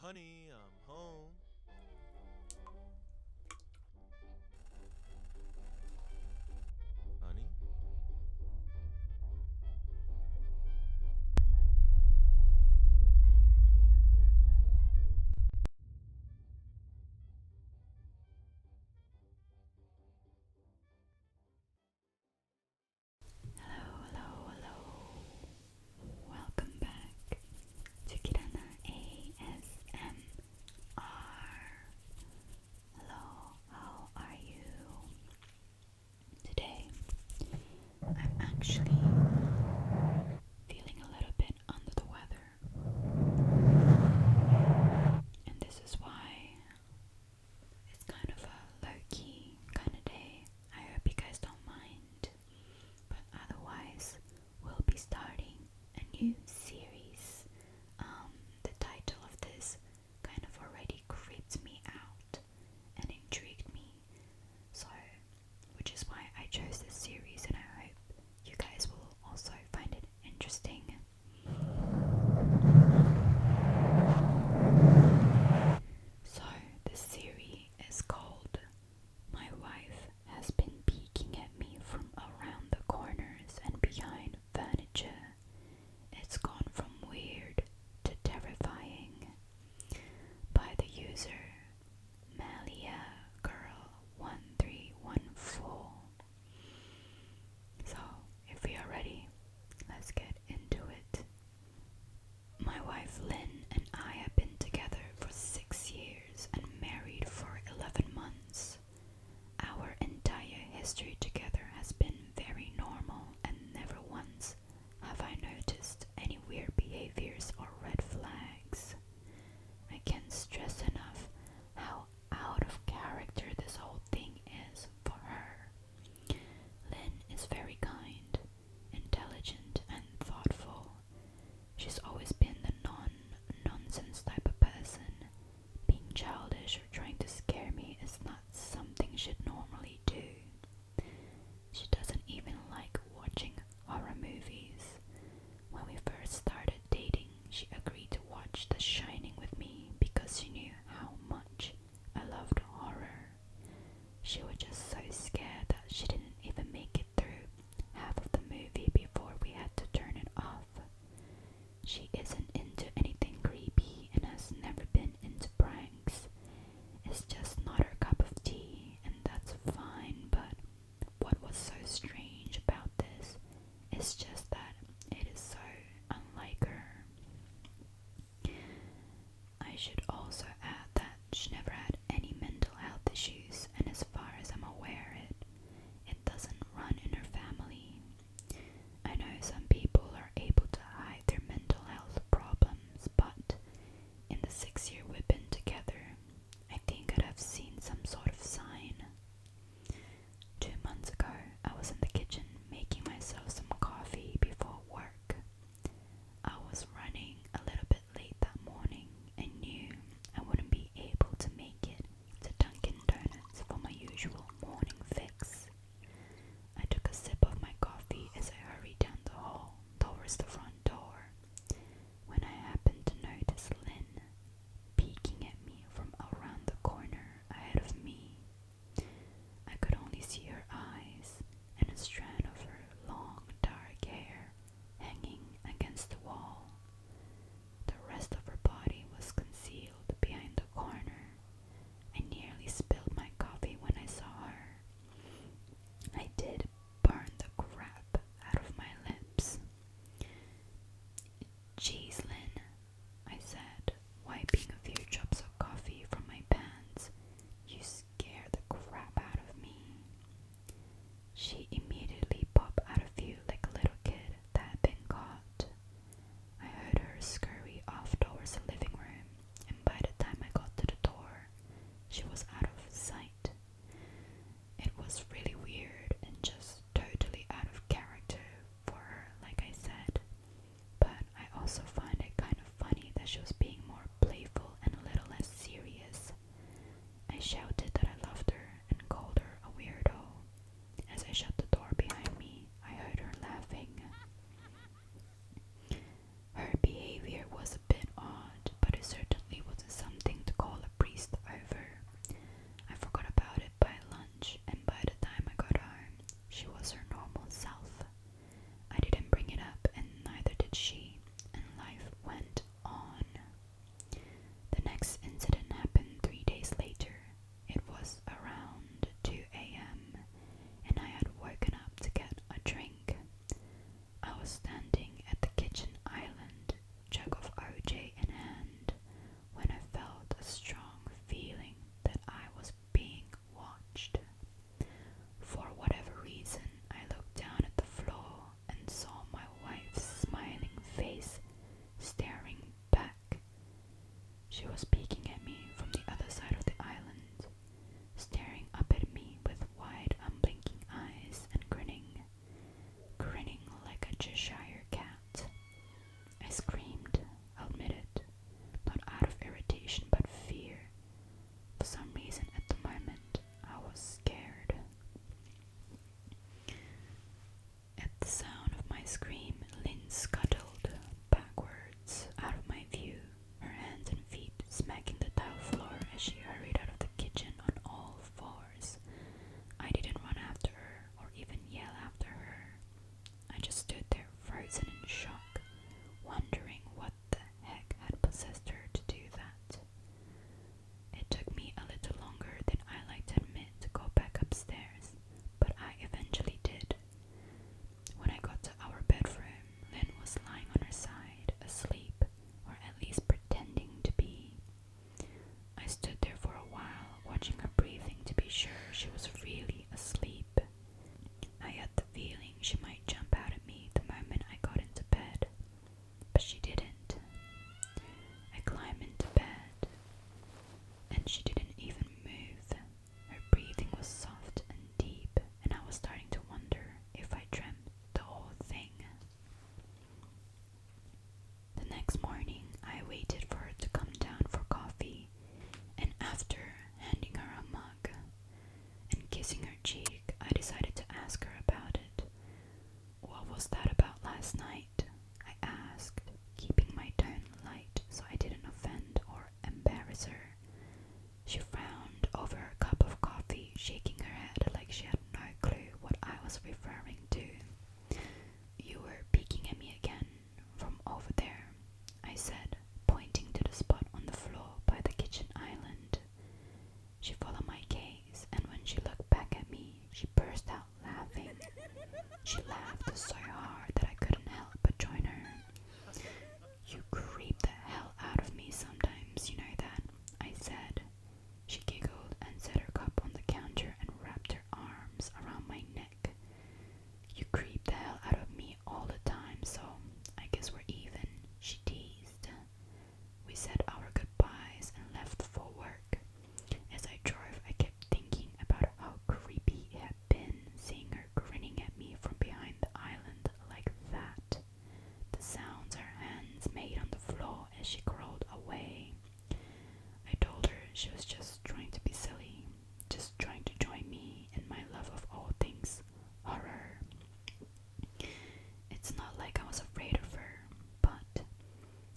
Honey, I'm home. Honey? Hello, hello. Welcome back to Kirana ASMR. Hello, how are you? Today, I'm actually feeling a little bit under the weather, and this is why it's kind of a low-key kind of day. I hope you guys don't mind, but otherwise, we'll be starting a new series. The title of this kind of already creeped me out and intrigued me, so which is why I chose this series, and I hope you guys will also find it interesting. So this series is called My Wife Has Been Peeking at Me from Around the Corners and Behind Furniture. It's gone from weird to terrifying, by the user Malia Girl 1314. So if we are ready, let's get into it. My wife Lynn and I have been together for 6 years and married for 11 months. Our entire history together has been very normal, and never once have I noticed any weird behaviors or red flags. I can't stress enough how out of character this whole thing is for her. Lynn is very kind, intelligent, and thoughtful. She's always been the nonsense type of person. Being childish or trying to scare me is not something she'd normally do. She doesn't even like watching horror movies. When we first started dating, she agreed to watch The Shining with me because she knew how much I loved horror. She was just so scared that she didn't even make it through half of the movie before we had to turn it off. She isn't into anything creepy and has never been into pranks. It's just not her cup of tea, and that's fine, but what was so strange about this is just that it is so unlike her. I should also add that she never had any mental health issues, and as far as I'm aware, it doesn't run in her family. I know some people are able to hide their mental health problems, but in the 6 years we've been together, I think I'd have seen some sort of sign. 2 months ago, I was in the kitchen making myself some coffee before work. I was running a little bit late that morning and knew She was peeking at me from the other side of the island, staring up at me with wide, unblinking eyes and grinning like a Cheshire cat. I screamed, I'll admit it, not out of irritation but fear. For some reason at the moment, I was scared. At the sound of my scream, Lynn scuttled backwards out of my view, her hands and feet smacking the tile floor as she hurried out of the kitchen on all fours. I didn't run after her or even yell after her. I just stood there frozen in shock, wondering what the heck had possessed her to do that. It took me a little longer than I like to admit to go back upstairs, but I eventually did. When I got to our bedroom, Lynn was lying on her side, asleep, or at least pretending to be. I stood there for a while, watching her breathing to be sure she was really asleep. I had the feeling she might jump out at me the moment I got into bed, but she didn't. I climbed into bed, and she didn't even move. Her breathing was soft and deep, and I was starting to wonder if I dreamt the whole thing. The next morning, I waited for her to come down for coffee, and after handing her a mug and kissing her cheek, I decided to ask her about it. What was that about last night? I asked, keeping my tone light so I didn't offend or embarrass her. She frowned over her cup of coffee, shaking her head like she had no clue what I was referring to. You were peeking at me again from over there, I said, pointing to the spot on the floor by the kitchen island. She followed my gaze, and when she looked back at me, she burst out laughing. She laughed so hard that I couldn't help but join her. You creep the hell out of me sometimes, you know that, I said. She giggled and set her cup on the counter and wrapped her arms around my neck. You creep the hell out of me all the time, so I guess we're even, she teased. We said our goodbyes and left for work. As I drove, I kept thinking about how creepy it had been seeing her grinning at me from behind the island like that. The sounds her hands made on the floor as she crawled away. I told her she was just trying to be silly, just trying to join me in my love of all things horror. It's not like I was afraid of her, but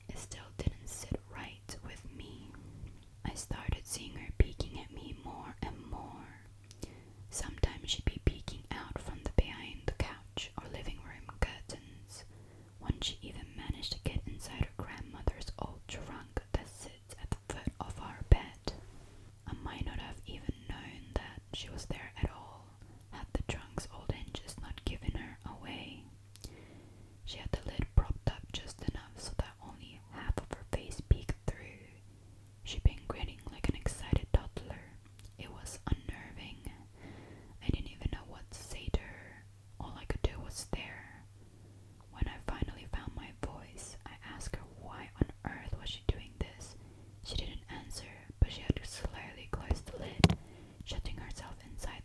it still didn't sit right with me. I started seeing her peeking at me more and more. Sometimes she'd be peeking out from the behind the couch or living room curtains. Once she even managed to get inside her grandmother's old trunk that sits at the foot of our bed. I might not have even known that she was there at all, had the trunk's old hinges not given her away. She had the lid propped up just enough so that only half of her face peeked through. She'd been grinning like an excited toddler. It was unnerving. I didn't even know what to say to her. All I could do was stare. When I finally found my voice, I asked her why on earth was she doing this. She didn't answer, but she had to slowly close the lid, shutting herself inside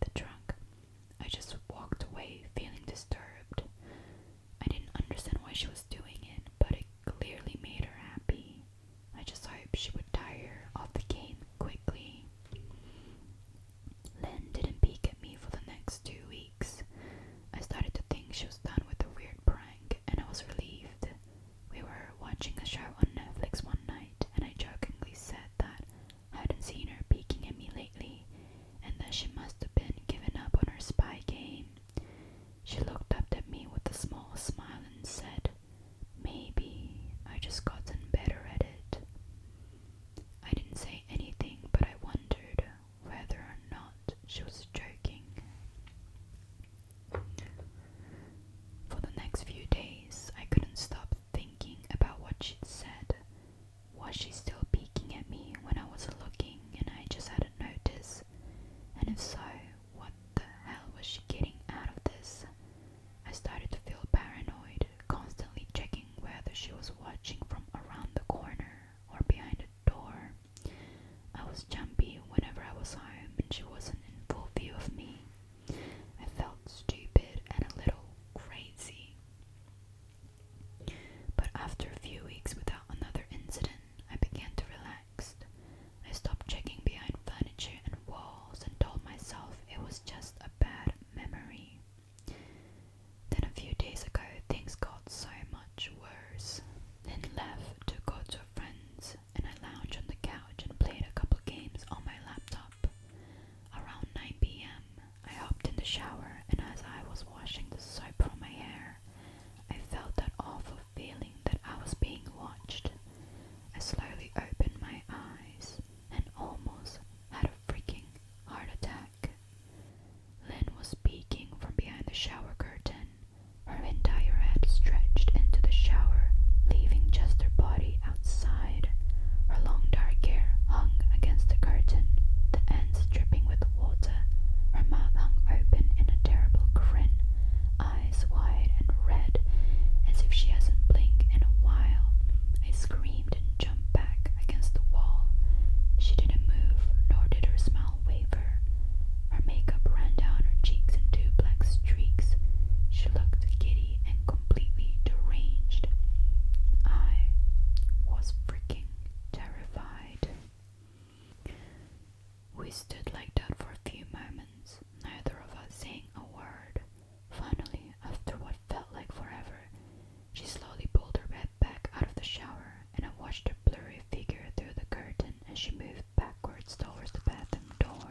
as she moved backwards towards the bathroom door.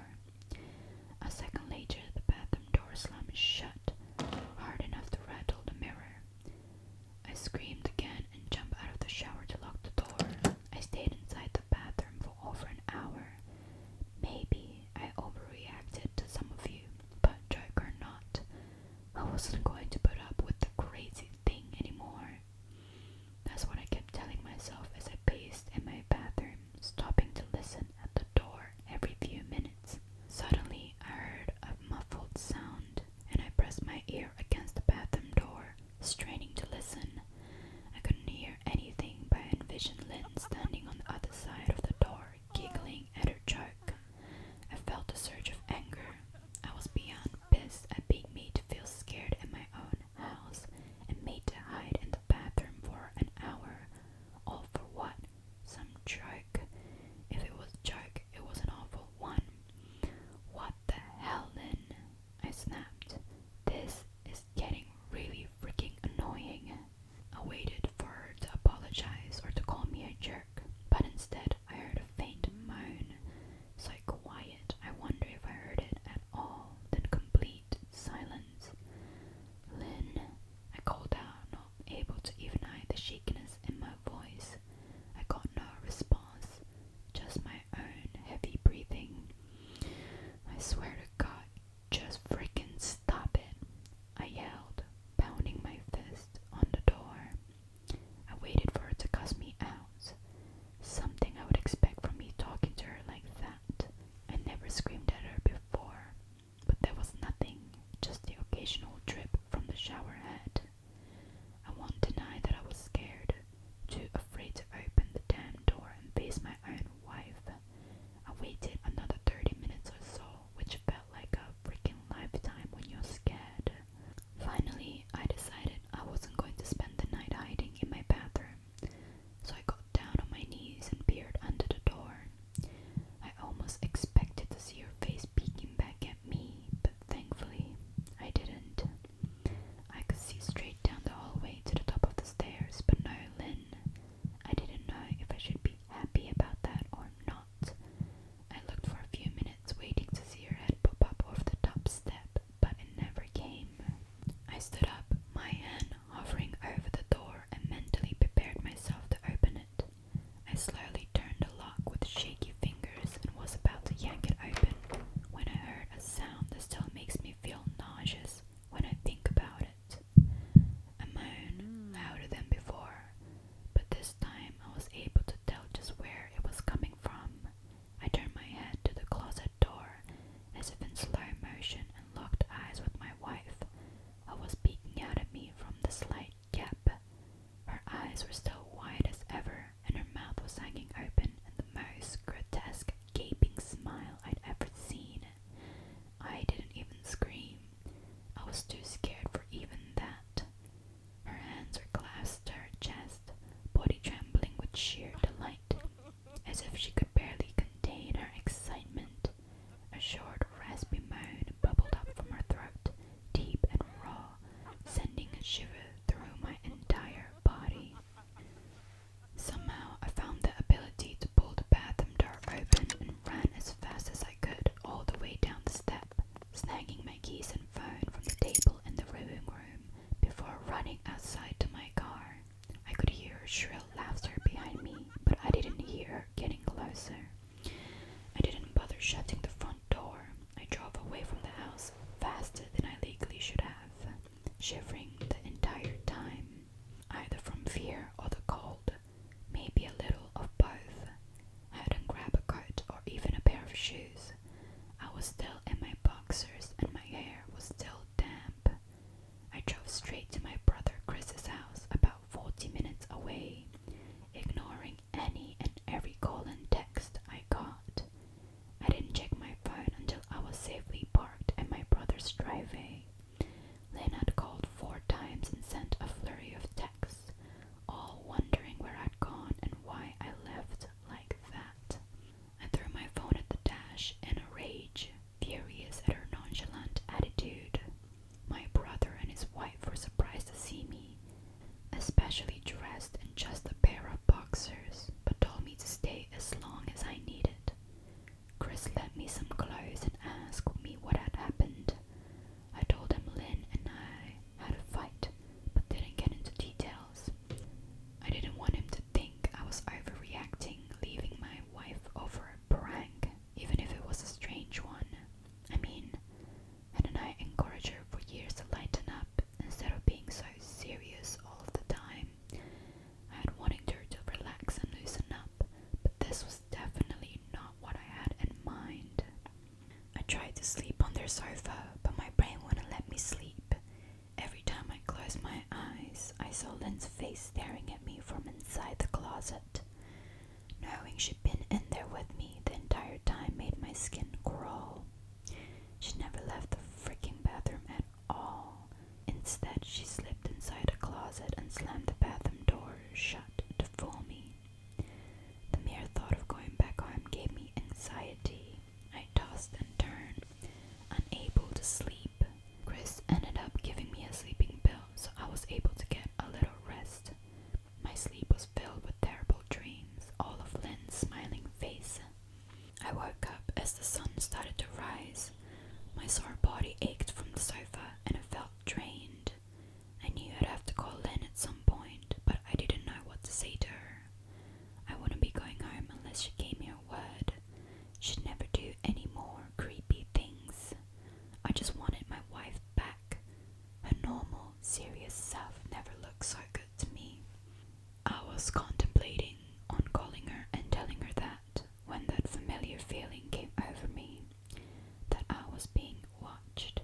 A second later, the bathroom door slammed shut, hard enough to rattle the mirror. I screamed again and jumped out of the shower to lock the door. I stayed inside the bathroom for over an hour. Maybe I overreacted to some of you, but joke or not, I wasn't going to put up with the crazy thing anymore. That's what I kept telling myself as I paced in my bathroom, stopping to listen at the door every few minutes. Suddenly, I heard a muffled sound, and I pressed my ear against the bathroom door, straining to listen. I couldn't hear anything, but I envisioned Lynn standing on the other side of the door, giggling at her joke. I felt a surge of anger. I was beyond pissed at being made to feel scared in my own house and made to hide in the bathroom for an hour. All for what? Some joke. If it was a joke, it was an awful one. What the hell, Lynn? I snapped. This is getting really freaking annoying. I waited for her to apologize or to call me a jerk, but instead I heard a faint moan. So quiet, I wonder if I heard it at all, then complete silence. Lynn, I called out, not able to even hide the shakiness in my voice. I got no response, just my own heavy breathing. I swear to God, just freaking stop it, I yelled, pounding my fist on the door. I waited for her to cuss me out, something I would expect from me talking to her like that. I never screamed at her before, but there was nothing, just the occasional drip from the shower head. I won't deny that I was scared, too afraid to open the damn door and face my own wife. I waited another 30 minutes or so, which felt like a freaking lifetime when you're scared. Finally, I decided I wasn't going to spend the night hiding in my bathroom, so I got down on my knees and peered under the door. I almost expected to see her face peeking back at me, but thankfully, I didn't. I could see straight down the hallway to the top of the stairs, but no Lynn. I didn't know if I should be happy about that or not. I looked for a few minutes, waiting to see her head pop up over the top step, but it never came. I stood up, my hand hovering over the door, and mentally prepared myself to open it. I slowly turned the lock with shaky fingers and was about to yank it open when I heard a sound that still makes me feel nauseous when I think about it. A moan, louder than before, but this time I was able to tell just where it was coming from. I turned my head to the closet door, as if in slow motion, and locked eyes with my wife. I was peeking out at me from the slight gap. Her eyes were still wide as ever, and her mouth was hanging open in the most grotesque, gaping smile I'd ever seen. I didn't even scream. I was too scared for even that. Her hands were clasped to her chest, body trembling with sheer delight, as if she could barely contain her excitement. A short, raspy moan bubbled up from her throat, deep and raw, sending a shiver through my entire body. Somehow I found the ability to pull the bathroom door open and ran as fast as I could all the way down the step, snagging my keys and phone from the table in the living room before running outside to my car. I could hear her shrill laughter behind me, but I didn't hear her getting closer. I didn't bother shutting the front door. I drove away from the house faster than I legally should have, shivering the entire time, either from fear or the cold, maybe a little of both. I hadn't grabbed a coat or even a pair of shoes. I was still in my boxers and my hair was still damp. I drove straight to my brother Chris's house, about 40 minutes away, ignoring any and every call and text I got. I didn't check my phone until I was safely parked in my brother's driveway. Lynn had called 4 times and sent a flurry of texts, all wondering where I'd gone and why I left like that. I threw my phone at the dash in a rage, furious at her nonchalant attitude. My brother and his wife were surprised to see me, especially dressed in just a pair of boxers, but told me to stay as long as I needed. sofa, but my brain wouldn't let me sleep. Every time I closed my eyes, I saw Lynn's face staring at me from inside the closet. Knowing she'd been in there with me the entire time made my skin crawl. She never left the freaking bathroom at all. Instead, she slipped inside a closet and slammed the bathroom door shut to fool me. The mere thought of going back home gave me anxiety. I tossed and turned, unable to sleep. Chris ended up giving me a sleeping pill, so I was able to get a little rest. My sleep was filled with terrible dreams, all of Lynn's smiling face. I woke up as the sun started to rise. My sore body ached from the sofa and I felt drained. I knew I'd have to call Lynn at some point, but I didn't know what to say to her. I wouldn't be going home unless she gave me her word. She'd never do any more creepy things. I just wanted my wife back. Her normal, serious self never looked so good to me. I was contemplating on calling her and telling her that when that familiar feeling came over me, that I was being watched.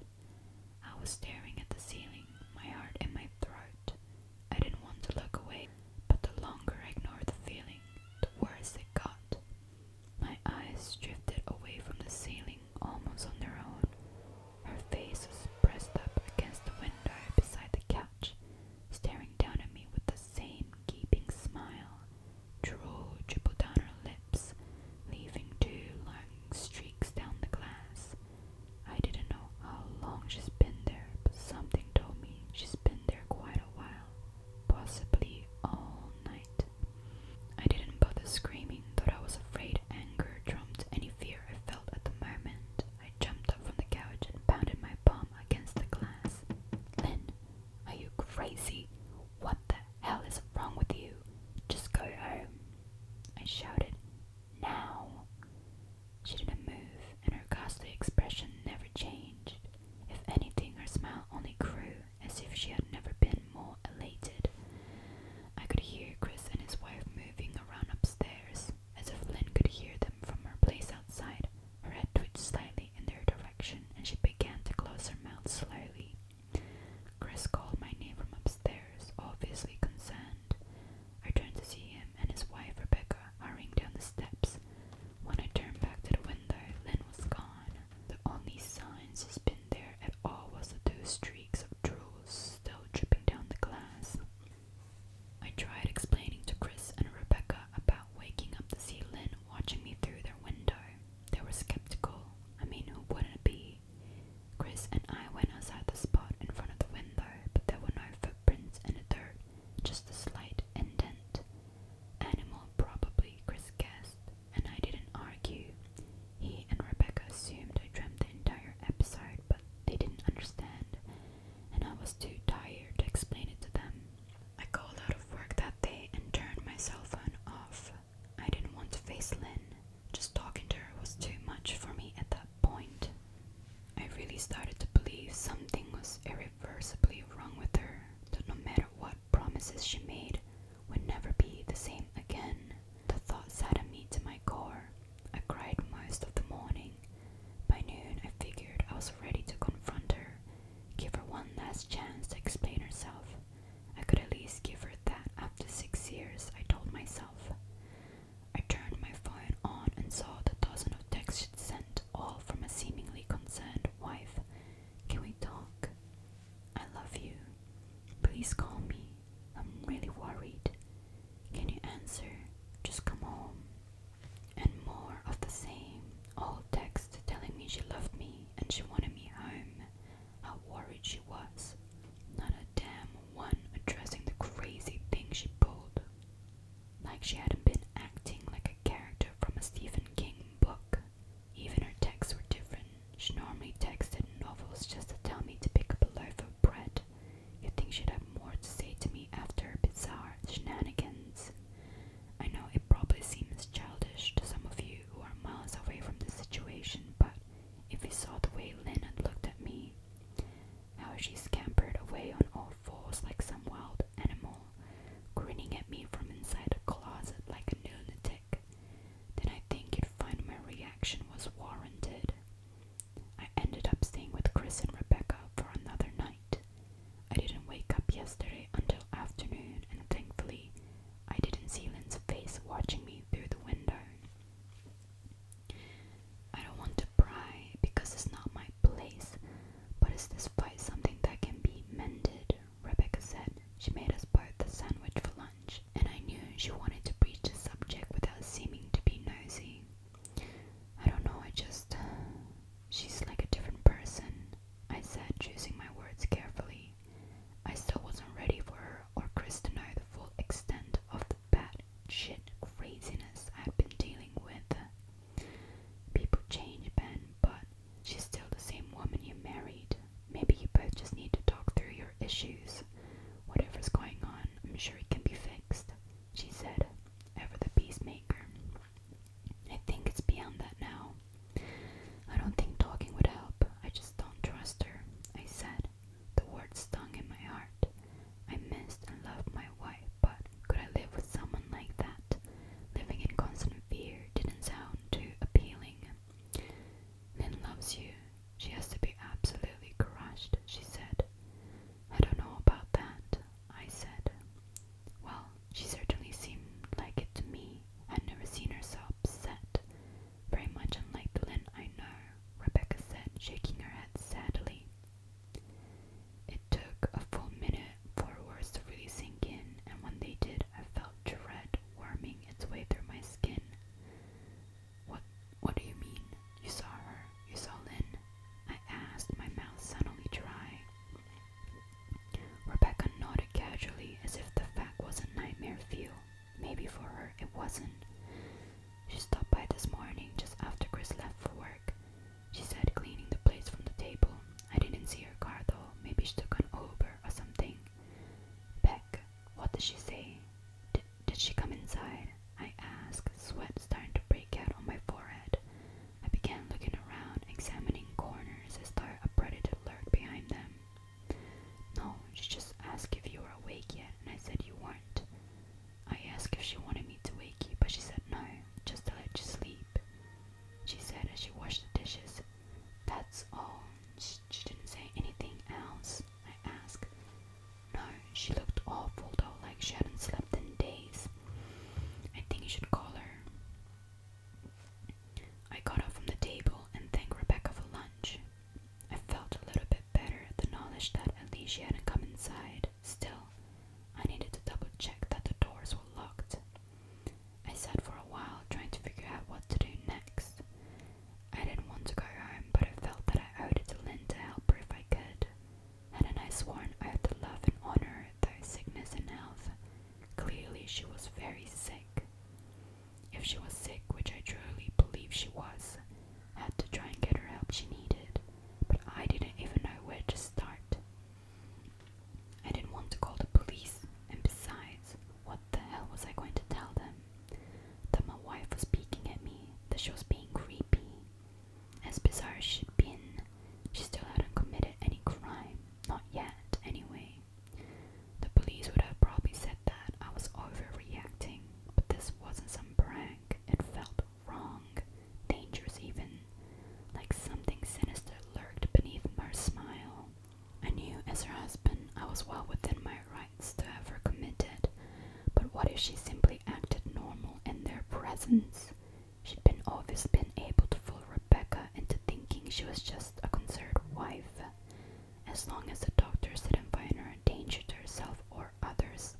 as long as the doctors didn't find her a danger to herself or others,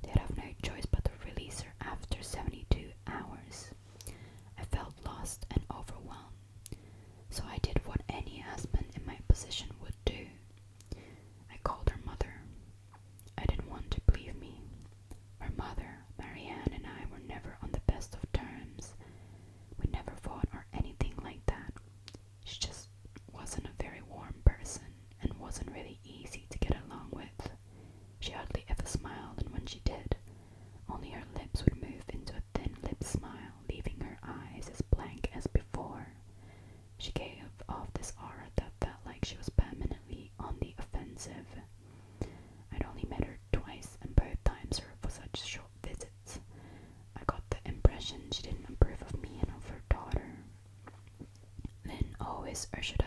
they'd have no choice but to release her after 72 hours. I felt lost and overwhelmed, so I did what any husband in my position would do. I called her mother. I didn't want to believe me. Her mother, Marianne, and I were never on the best of terms. We never fought or anything like that. She just wasn't a very warm person and wasn't really easy to get along with. She hardly ever smiled, and when she did, only her lips would move into a thin lip smile, leaving her eyes as blank as before. She gave off this aura that felt like she was permanently on the offensive. I'd only met her twice, and both times were for such short visits. I got the impression she didn't approve of me and of her daughter. Lynn always ushered